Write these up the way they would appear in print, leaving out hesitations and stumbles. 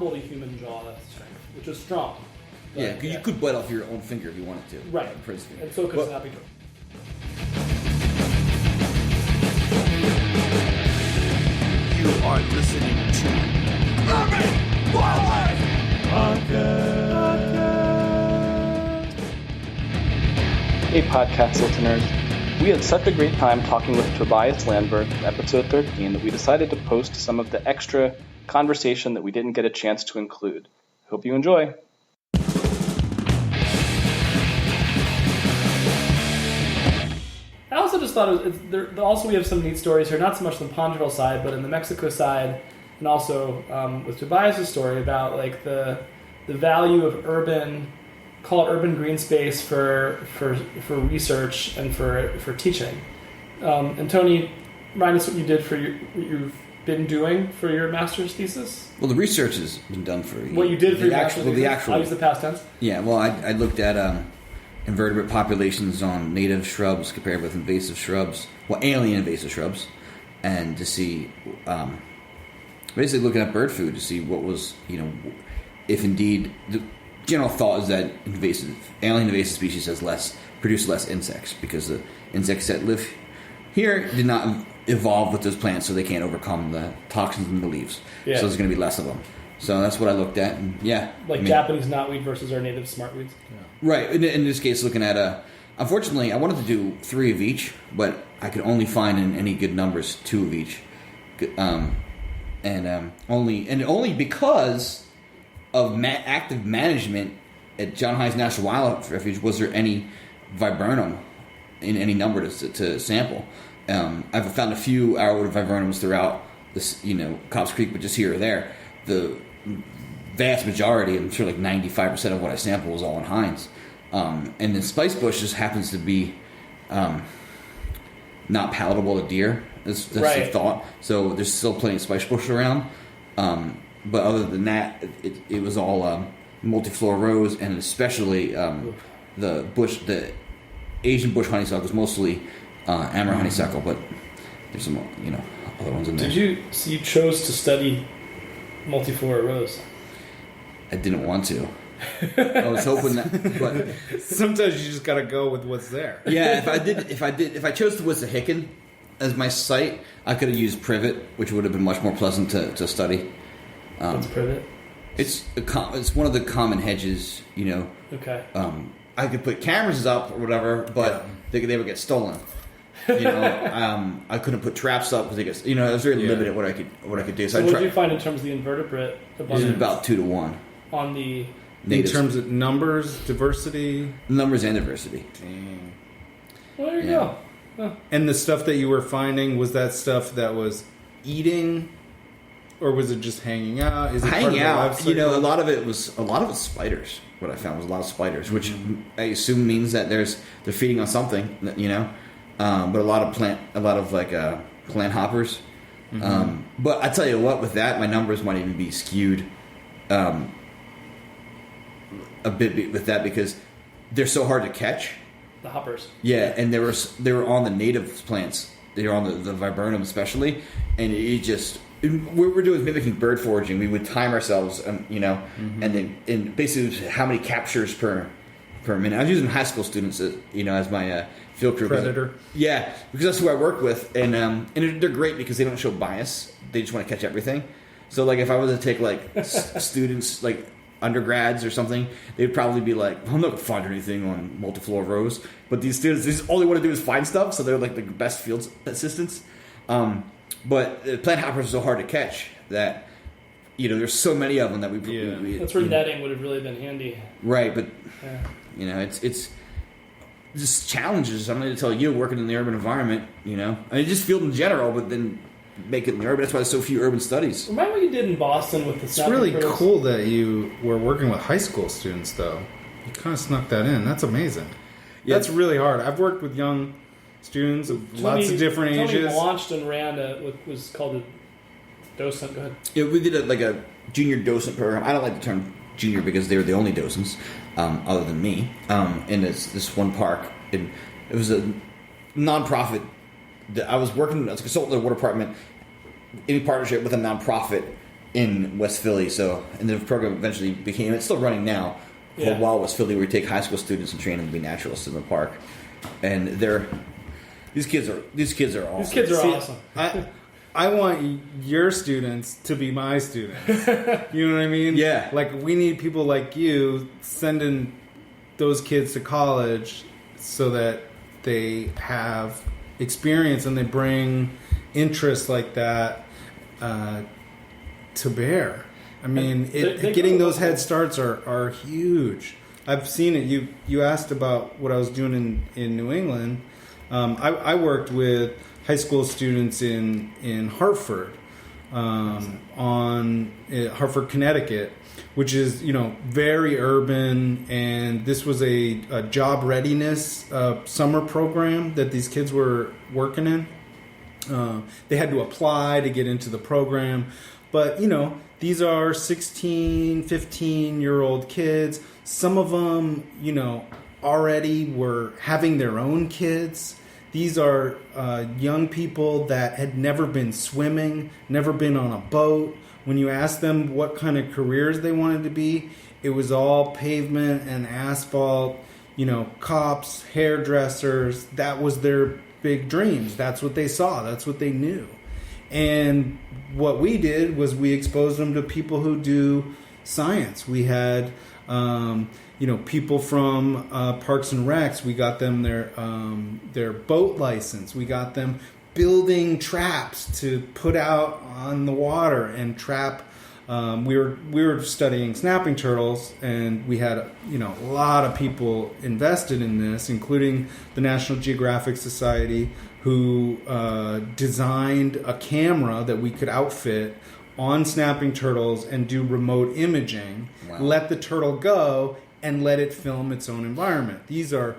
comparable to human jaw strength, which is strong. Yeah, because you could bite off your own finger if you wanted to. Right. And so could snapping turtle. You are listening to Urban Wildlife Podcast. Hey, podcast listeners. We had such a great time talking with Tobias Landberg in episode 13 that we decided to post some of the extra conversation that we didn't get a chance to include. Hope you enjoy. I also just thought also we have some neat stories here, not so much on the Ponderville side, but in the Mexico side, and also with Tobias' story about like the value of urban green space for research and for teaching. And Tony, remind us what you did what you've been doing for your master's thesis. Well, the research has been done for what you did for your master's thesis. I'll use the past tense. Yeah, well, I looked at invertebrate populations on native shrubs compared with invasive shrubs, alien invasive shrubs, and to see, basically looking at bird food to see what was, if indeed the general thought is that alien invasive species produce less insects because the insects that live here did not evolve with those plants, so they can't overcome the toxins in the leaves. Yeah. So there's going to be less of them. So that's what I looked at, and Japanese knotweed versus our native smartweeds. Yeah. Right. In this case, looking at unfortunately, I wanted to do 3 of each, but I could only find in any good numbers 2 of each, only because of active management at John Hines National Wildlife Refuge was there any viburnum in any number to sample. I've found a few arrowwood viburnums throughout this, Cobbs Creek, but just here or there. The vast majority, I'm sure like 95% of what I sampled was all in Hines. And the spice bush just happens to be not palatable to deer. That's the thought. So there's still plenty of spice bush around. But other than that, it was all multiflora rose, and especially the Asian bush honeysuckle was mostly Amur honeysuckle, but there's some other ones in there. You chose to study multiflora rose? I didn't want to. I was hoping that, but sometimes you just gotta go with what's there. Yeah, if I chose to Wissahickon as my site, I could have used privet, which would have been much more pleasant to study. What's privet? It's one of the common hedges, Okay. I could put cameras up or whatever, but they would get stolen. I couldn't put traps up because I was very limited what I could do. So what did you find in terms of the invertebrate abundance? It was about 2 to 1 on the natives. In terms of numbers, diversity, numbers and diversity. Dang. Well, there you go. Huh. And the stuff that you were finding, was that stuff that was eating, or was it just hanging out? Is it hanging out? A lot of it was spiders. What I found was a lot of spiders, which I assume means that they're feeding on something. But a lot of plant hoppers. Mm-hmm. But I tell you what, with that, my numbers might even be skewed a bit with that because they're so hard to catch. The hoppers. Yeah, and they were on the native plants. They were on the viburnum especially, and it just. What we're doing is mimicking bird foraging. We would time ourselves, and then basically how many captures per minute. I was using high school students, as my field crew. Predator. Yeah, because that's who I work with, and they're great because they don't show bias. They just want to catch everything. So like if I was to take like students like undergrads or something, they'd probably be like, I'm not gonna find anything on multiflora rose. But these students, all they want to do is find stuff, so they're like the best field assistants. But plant hoppers are so hard to catch that there's so many of them that we that's where netting would have really been handy. Right, but it's just challenges. I'm going to tell you, working in the urban environment, just field in general, but then make it in the urban. That's why there's so few urban studies. Remember what you did in Boston with the It's really cool that you were working with high school students, though. You kind of snuck that in. That's amazing. Yeah. That's really hard. I've worked with young students of lots of different ages. Tony launched and ran what was called a docent. Go ahead. Yeah, we did a junior docent program. I don't like the term junior because they were the only docents other than me in this one park. And it was a nonprofit. I was working as a consultant at the water department in partnership with a nonprofit in West Philly. So, and the program eventually became, it's still running now, called Wild West Philly, where we take high school students and train them to be naturalists in the park. And these kids are awesome. These kids are awesome. I want your students to be my students. You know what I mean? Yeah. Like, we need people like you sending those kids to college so that they have experience and they bring interests like that to bear. I mean, getting those head starts are huge. I've seen it. You asked about what I was doing in New England. I worked with high school students in Hartford, on Hartford, Connecticut, which is very urban, and this was a job readiness summer program that these kids were working in. They had to apply to get into the program, but these are 16, 15-year-old kids. Some of them, already were having their own kids. These are young people that had never been swimming, never been on a boat. When you asked them what kind of careers they wanted to be, it was all pavement and asphalt, cops, hairdressers. That was their big dreams. That's what they saw. That's what they knew. And what we did was we exposed them to people who do science. We had people from Parks and Recs. We got them their boat license. We got them building traps to put out on the water and trap. We were studying snapping turtles, and we had a lot of people invested in this, including the National Geographic Society, who designed a camera that we could outfit on snapping turtles and do remote imaging. Wow. Let the turtle go and let it film its own environment. These are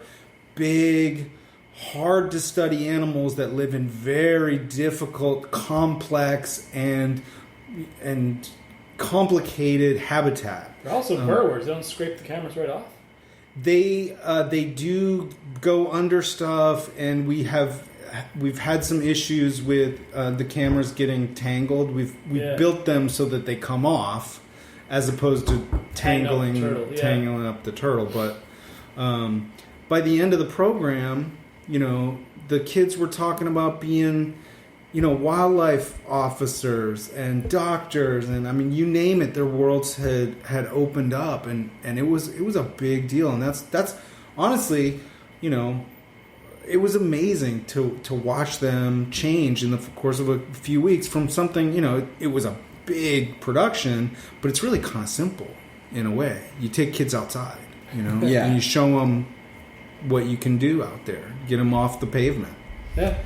big, hard to study animals that live in very difficult, complex, and complicated habitat. They're also burrowers. They don't scrape the cameras right off. They do go under stuff, and we've had some issues with the cameras getting tangled. We've built them so that they come off, as opposed to tangling up the turtle. But by the end of the program, the kids were talking about being, wildlife officers and doctors, and I mean, you name it, their worlds had opened up, and it was a big deal. And that's honestly, it was amazing to watch them change in the course of a few weeks from something, it was a big production, but it's really kind of simple in a way. You take kids outside, and you show them what you can do out there, get them off the pavement. Yeah.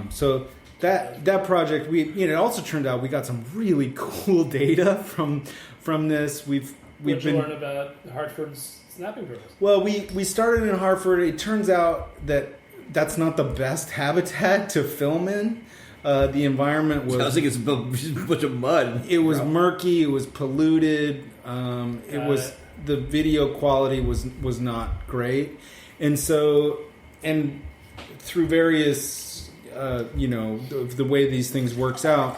So that project, it also turned out we got some really cool data from this. We've been learn about Hartford's snapping turtles. Well, we started in Hartford. It turns out that's not the best habitat to film in. The environment was... Sounds like it's a bunch of mud. It was murky. It was polluted. The video quality was not great. And so, and through various, the way these things works out,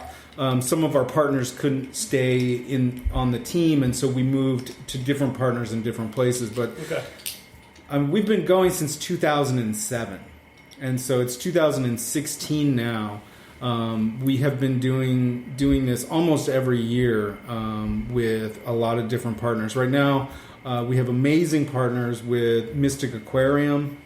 some of our partners couldn't stay on the team, and so we moved to different partners in different places. But we've been going since 2007, and so it's 2016 now. We have been doing this almost every year with a lot of different partners. Right now, we have amazing partners with Mystic Aquarium.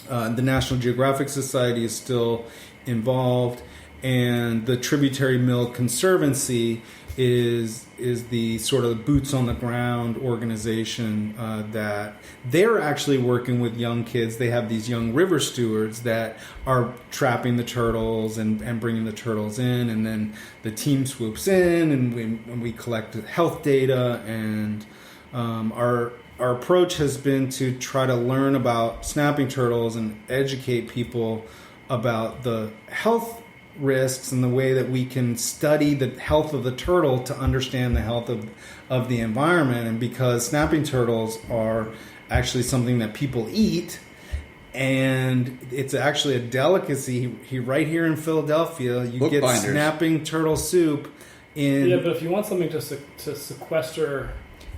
The National Geographic Society is still involved, and the Tributary Mill Conservancy is the sort of boots on the ground organization that they're actually working with young kids. They have these young river stewards that are trapping the turtles and bringing the turtles in, and then the team swoops in and we collect health data. And our approach has been to try to learn about snapping turtles and educate people about the health risks and the way that we can study the health of the turtle to understand the health of the environment. And because snapping turtles are actually something that people eat, and it's actually a delicacy right here in Philadelphia. You get snapping turtle soup in Yeah, but if you want something to sequester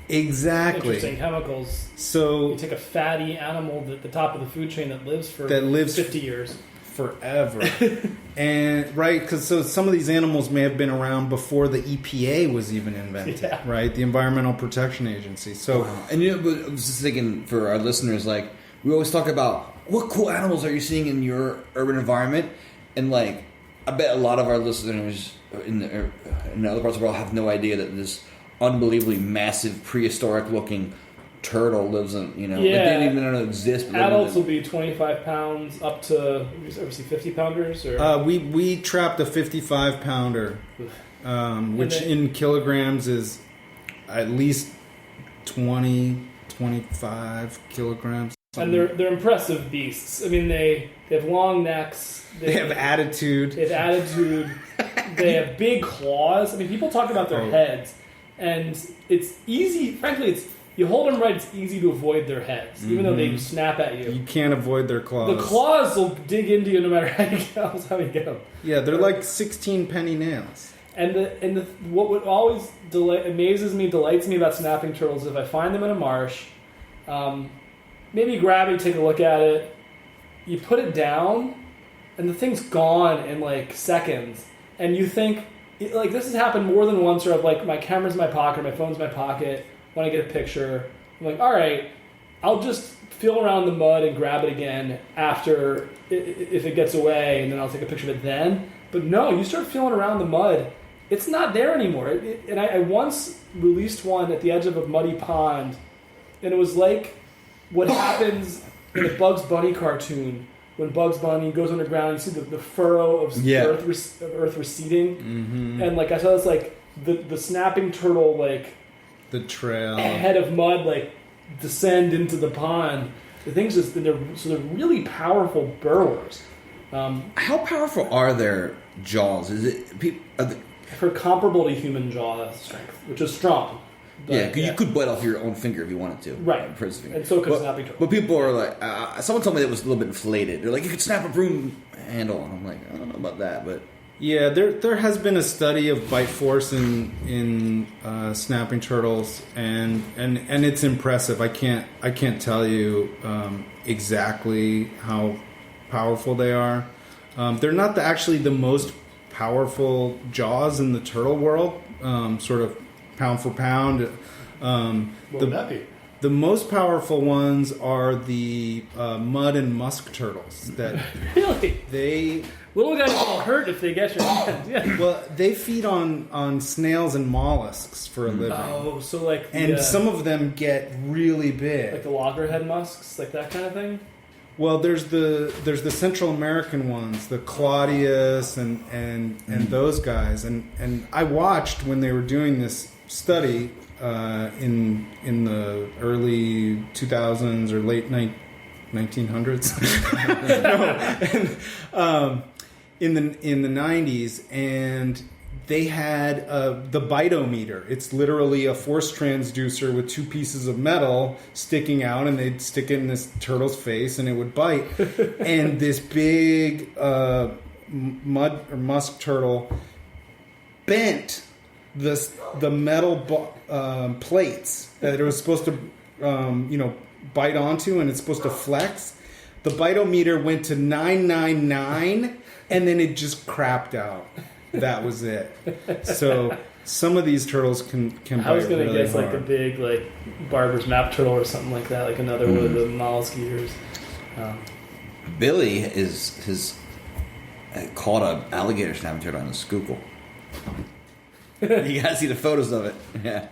exactly. interesting chemicals, So you take a fatty animal at the top of the food chain that lives 50 years. forever. And right, because so some of these animals may have been around before the EPA was even invented, Yeah. right? The Environmental Protection Agency. So And but I was just thinking for our listeners, like we always talk about what cool animals are you seeing in your urban environment, and like I bet a lot of our listeners in other parts of the world have no idea that this unbelievably massive prehistoric looking turtle lives in, Yeah. they didn't even know it exists. but Adults will live be 25 pounds up to, have you ever see 50 pounders? Or we trapped a 55 pounder, which then- in kilograms is at least 25 kilograms. and they're impressive beasts. I mean, they have long necks. They have attitude. They have attitude. They have big claws. I mean, people talk about their heads, and it's easy. Frankly, you hold them right. It's easy to avoid their heads, even though they snap at you. You can't avoid their claws. The claws will dig into you no matter how you get them. Yeah, they're like 16 penny nails. And what would always delights me about snapping turtles is if I find them in a marsh, maybe grab it, take a look at it, you put it down, and the thing's gone in like seconds. And you think, like, this has happened more than once, where I've like, my camera's in my pocket, my phone's in my pocket, when I get a picture, I'm like, all right, I'll just feel around the mud and grab it again after, if it gets away, and then I'll take a picture of it then. But no, you start feeling around the mud, it's not there anymore. And I once released one at the edge of a muddy pond, and it was like what happens in a Bugs Bunny cartoon when Bugs Bunny goes underground. You see the furrow of earth receding, and like I saw this like the snapping turtle like The trail. head of mud like descend into the pond. The things they're really powerful burrowers. How powerful are their jaws? Is it For comparable to human jaw strength, which is strong. But, yeah, 'cause you could bite off your own finger if you wanted to. Right. And so could a snapping turtle. But people are like, someone told me that it was a little bit inflated. They're like, you could snap a broom handle. And I'm like, I don't know about that, but Yeah, there has been a study of bite force in snapping turtles, and it's impressive. I can't tell you exactly how powerful they are. They're not actually the most powerful jaws in the turtle world, sort of pound for pound. What would that be? The most powerful ones are the mud and musk turtles. That Really? Little guys will hurt if they get your hand. Yeah. well, they feed on snails and mollusks for a living. Oh, so like And some of them get really big. like the loggerhead musks, like that kind of thing. Well, there's the Central American ones, the Claudius and those guys. And I watched when they were doing this study in the early 2000s or late 1900s. No, in the 90s, and they had the bitometer. It's literally a force transducer with two pieces of metal sticking out, and they'd stick it in this turtle's face, and it would bite. And this big mud or musk turtle bent the metal plates that it was supposed to bite onto, and it's supposed to flex. The bitometer went to 999, and then it just crapped out. That was it. So some of these turtles can I was bite gonna really guess hard. like a big like Barber's map turtle or something like that, like another one of the mollusk eaters. Billy has caught an alligator snapping turtle on a Schuylkill. You gotta see the photos of it. Yeah.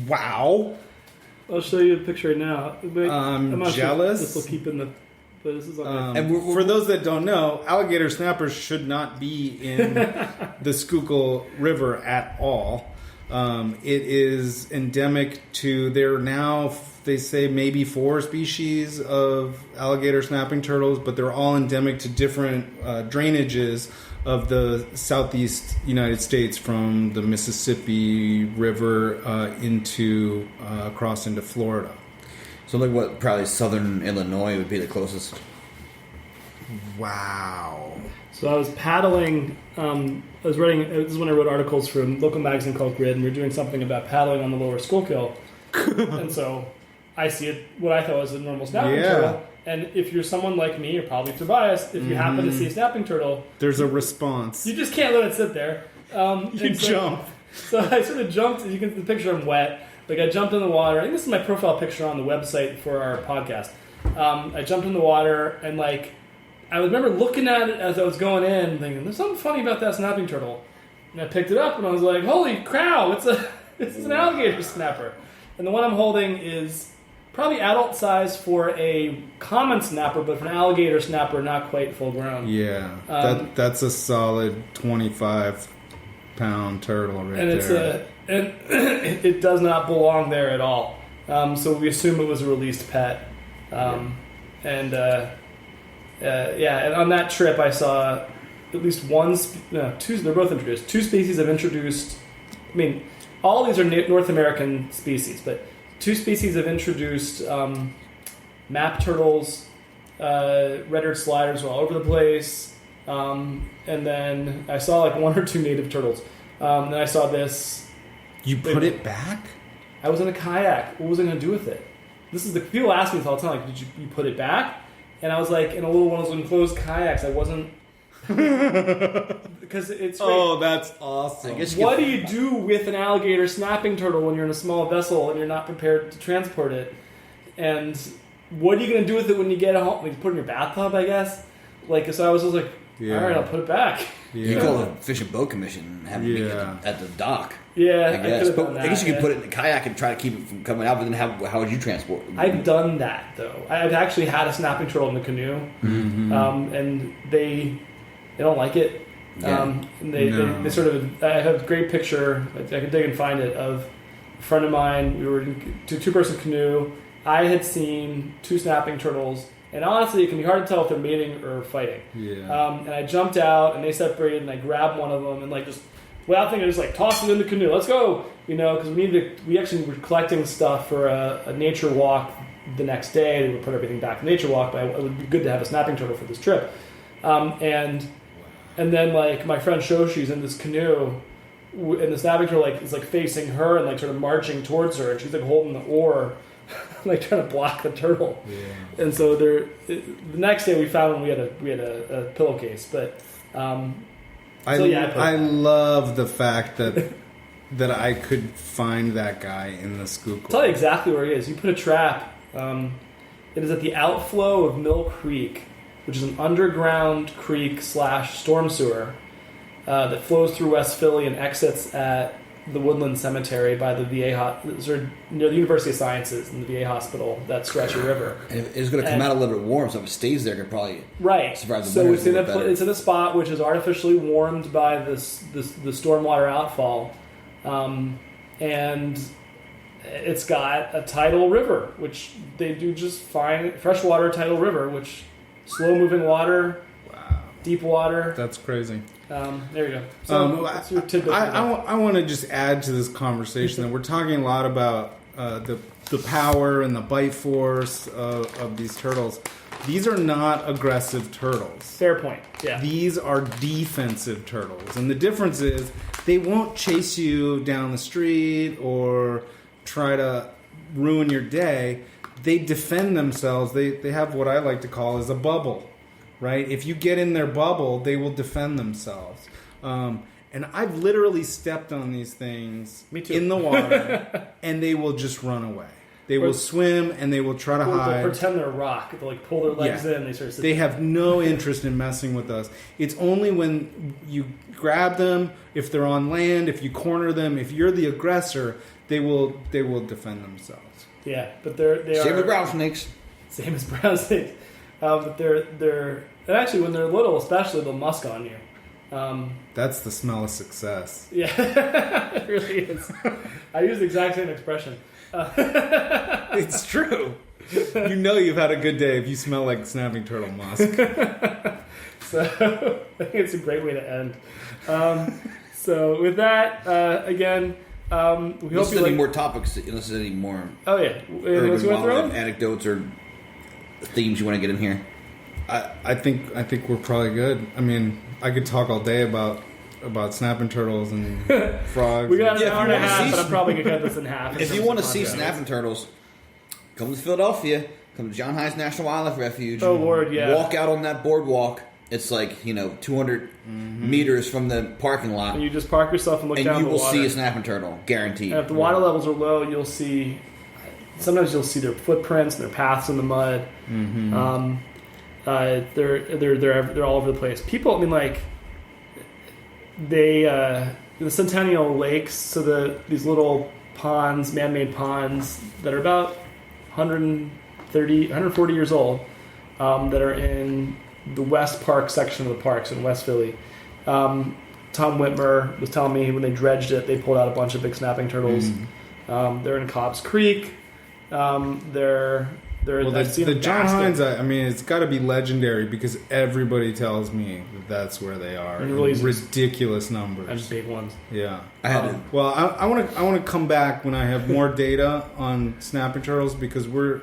Wow. I'll show you a picture right now. I'm not jealous. Sure this will keep in the. But this is on And For those that don't know, alligator snappers should not be in the Schuylkill River at all. It is endemic to, there are now, they say, maybe 4 species of alligator snapping turtles, but they're all endemic to different drainages of the southeast United States, from the Mississippi River into across into Florida. So like what probably southern Illinois would be the closest. Wow. So I was paddling. I was writing. This is when I wrote articles for a local magazine called Grid, and we were doing something about paddling on the Lower Schuylkill. And so I see it. What I thought was a normal snapping turtle. And if you're someone like me, or probably Tobias, if you happen to see a snapping turtle, there's a response. you just can't let it sit there. You jump. So I sort of jumped. As you can see the picture, I'm wet. Like I jumped in the water. I think this is my profile picture on the website for our podcast. I jumped in the water and like I remember looking at it as I was going in, thinking, "There's something funny about that snapping turtle." And I picked it up and I was like, "Holy cow! This is an alligator snapper." And the one I'm holding is probably adult size for a common snapper, but for an alligator snapper, not quite full grown. Yeah, that's a solid 25-pound turtle right And there. and it does not belong there at all. So we assume it was a released pet. And on that trip I saw at least two. They're both introduced. Two species have introduced. I mean, all these are North American species, but two species have introduced map turtles. Red-eared sliders were all over the place. And then I saw like one or two native turtles. Then I saw this. You put it back? I was in a kayak. What was I going to do with it? This is the people ask me this all the time. Like, did you put it back? And I was like, in a little one of those enclosed kayaks. I wasn't because it's. Oh, that's awesome. I guess What do you do with an alligator snapping turtle when you're in a small vessel and you're not prepared to transport it? And what are you going to do with it when you get home? Like, put it in your bathtub, I guess. Like, so I was just like, all right, I'll put it back. You call the Fish and Boat Commission and have it meet at the dock. Yeah, I guess. could've done that, I guess you could put it in the kayak and try to keep it from coming out, but then how would you transport it? I've done that though. I've actually had a snapping turtle in the canoe, and they don't like it. Yeah. They sort of. I have a great picture. I could dig and find it of a friend of mine. We were in a two-person canoe. I had seen two snapping turtles, and honestly, it can be hard to tell if they're mating or fighting. Yeah. And I jumped out, and they separated, and I grabbed one of them, and like just. Without thinking, just like toss it in the canoe. Let's go, because we actually were collecting stuff for a nature walk the next day. We would put everything back in nature walk, but it would be good to have a snapping turtle for this trip. And then like my friend Shoshi's in this canoe, and the snapping turtle is like facing her and like sort of marching towards her, and she's like holding the oar, like trying to block the turtle. Yeah. And so the next day we found we had a pillowcase, but. I love the fact that I could find that guy in the Schuylkill. I'll tell you exactly where he is. You put a trap. It is at the outflow of Mill Creek, which is an underground creek / storm sewer that flows through West Philly and exits at the Woodland Cemetery by the VA near the University of Sciences and the VA hospital that stretch of river. And it's going to come out a little bit warm, so if it stays there, it could probably survive the So winters it's in a spot which is artificially warmed by the stormwater outfall, and it's got a tidal river, which they do just fine. Freshwater tidal river, which slow moving water, deep water. That's crazy. There you go. So what's your tidbit? I want to just add to this conversation that we're talking a lot about the power and the bite force of these turtles. These are not aggressive turtles. Fair point. Yeah. These are defensive turtles. And the difference is they won't chase you down the street or try to ruin your day. They defend themselves. They have what I like to call as a bubble. Right? If you get in their bubble, they will defend themselves. And I've literally stepped on these things in the water, and they will just run away. They will swim, and they will try to hide. They'll pretend they're a rock. They'll pull their legs in. They sort of sit They have no interest in messing with us. It's only when you grab them, if they're on land, if you corner them, if you're the aggressor, they will defend themselves. Yeah, but they Same are with brown snakes. Same as brown snakes. But they're and actually when they're little, especially, they'll musk on you. That's the smell of success. Yeah, it really is. I use the exact same expression. It's true. You know you've had a good day if you smell like snapping turtle musk. So I think it's a great way to end. So with that, again, we hope Unless you there's any like. more topics, unless there's any more Oh yeah, urban let's go through wildlife them. anecdotes or themes you want to get in here. I think we're probably good. I mean, I could talk all day about snapping turtles and frogs. We got an Yeah, if hour you and a wanna half, see but I'm some- probably gonna cut this in half. in If you terms want to of see podcast. snapping turtles, come to Philadelphia. Come to John Hines National Wildlife Refuge. Oh, Lord, yeah. Walk out on that boardwalk. It's like 200 meters from the parking lot, And you just park yourself and look and down you the will water. see a snapping turtle, guaranteed. And if the water levels are low, you'll see. Sometimes you'll see their footprints and their paths in the mud. They're all over the place. People, I mean, like the Centennial Lakes. So these little ponds, man-made ponds that are about 140 years old, that are in the West Park section of the parks in West Philly. Tom Whitmer was telling me when they dredged it, they pulled out a bunch of big snapping turtles. They're in Cobb's Creek. They're Well, I've seen the them John basking. Hines, I mean, it's got to be legendary because everybody tells me that that's where they are. And really in ridiculous numbers. and big ones. Yeah. I had to- Well, I want to come back when I have more data on snapping turtles because we're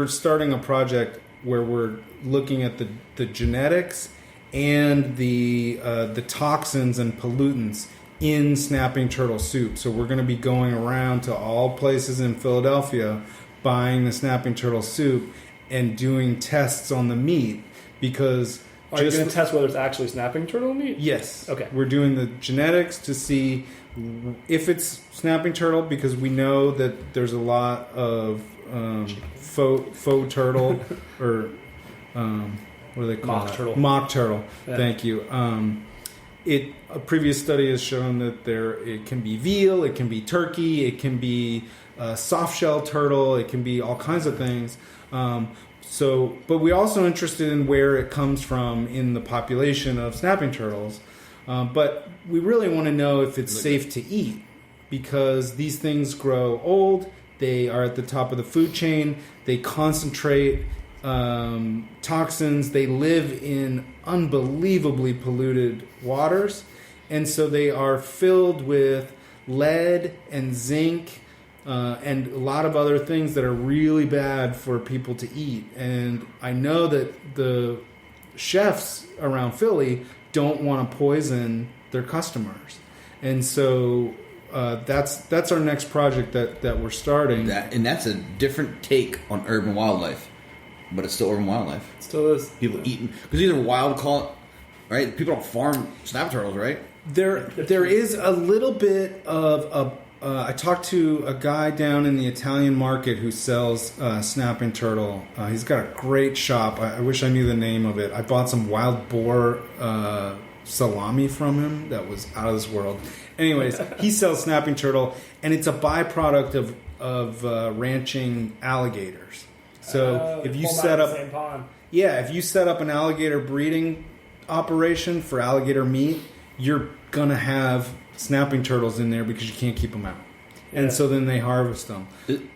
starting a project where we're looking at the genetics and the toxins and pollutants in snapping turtle soup. So we're going to be going around to all places in Philadelphia, buying the snapping turtle soup and doing tests on the meat because Are you going to test whether it's actually snapping turtle meat? Yes. Okay. We're doing the genetics to see if it's snapping turtle because we know that there's a lot of faux turtle or what do they call Mock it? turtle. Mock turtle. Yeah. Thank you. A previous study has shown that it can be veal, it can be turkey, it can be soft shell turtle, it can be all kinds of things. But we're also interested in where it comes from in the population of snapping turtles. But we really want to know if it's safe to eat because these things grow old. They are at the top of the food chain. They concentrate toxins. They live in unbelievably polluted waters. And so they are filled with lead and zinc and a lot of other things that are really bad for people to eat. And I know that the chefs around Philly don't want to poison their customers. And so that's our next project that we're starting. and that's a different take on urban wildlife, but it's still urban wildlife. It still is. People eating because these are wild caught, right? People don't farm snap turtles, right? There is a little bit of I talked to a guy down in the Italian market who sells snapping turtle. He's got a great shop. I wish I knew the name of it. I bought some wild boar salami from him that was out of this world. Anyways, he sells snapping turtle, and it's a byproduct of ranching alligators. So if you set up, same pond. if you set up an alligator breeding operation for alligator meat, you're gonna have snapping turtles in there because you can't keep them out. And Yeah. so then they harvest them.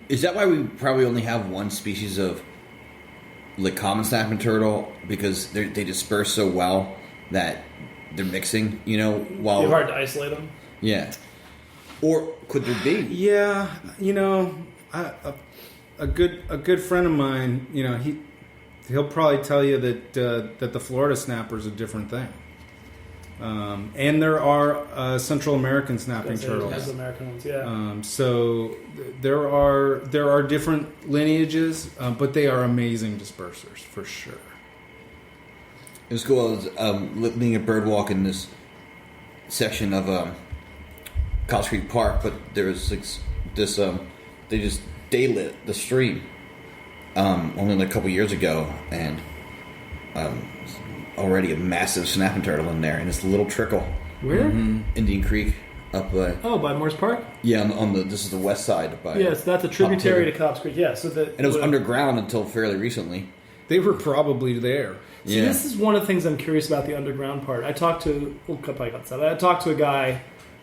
Is that why we probably only have one species of like common snapping turtle because they disperse so well that they're mixing? While It's hard to isolate them. yeah, or could there be? Yeah, a good friend of mine, he'll probably tell you that that the Florida snapper is a different thing. And there are Central American snapping turtles. As American ones, yeah. So there are different lineages, but they are amazing dispersers for sure. It was cool. I was looking at bird walk in this section of College Creek Park, but there was this. They just daylit the stream only like a couple years ago, and already a massive snapping turtle in there, and it's a little trickle. Where? Indian Creek up. Oh, by Morse Park. Yeah, on the this is the west side. By Yes, that's a tributary to Cobb's Creek. Yeah, so and it was underground until fairly recently. They were probably there. See, Yeah. this is one of the things I'm curious about the underground part. I talked to a guy,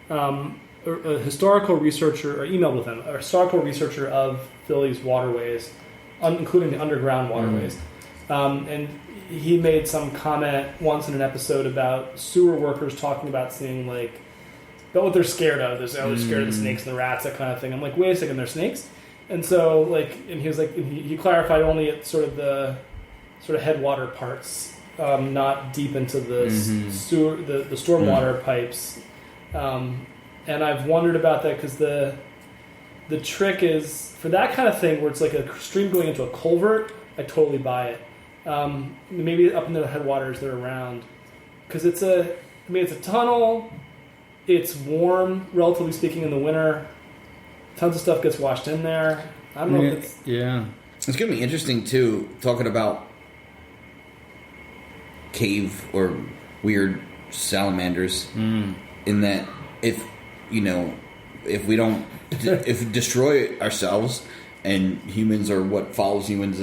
a historical researcher, or emailed with him, a historical researcher of Philly's waterways, including the underground waterways. And he made some comment once in an episode about sewer workers talking about seeing about what they're scared of. They're scared of the snakes and the rats, that kind of thing. I'm like, wait a second, they're snakes? And so, and he was and he clarified only at sort of the sort of headwater parts, not deep into the sewer, the stormwater pipes. And I've wondered about that because the trick is for that kind of thing where it's like a stream going into a culvert. I totally buy it. Maybe up in the headwaters they're around because it's a tunnel. It's warm, relatively speaking, in the winter. Tons of stuff gets washed in there. I don't know if it's... Yeah. It's going to be interesting, too, talking about cave or weird salamanders, in that if we don't... if we destroy ourselves, and humans are what follows humans,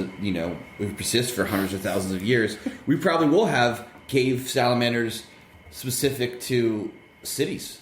we persist for hundreds of thousands of years, we probably will have cave salamanders specific to cities.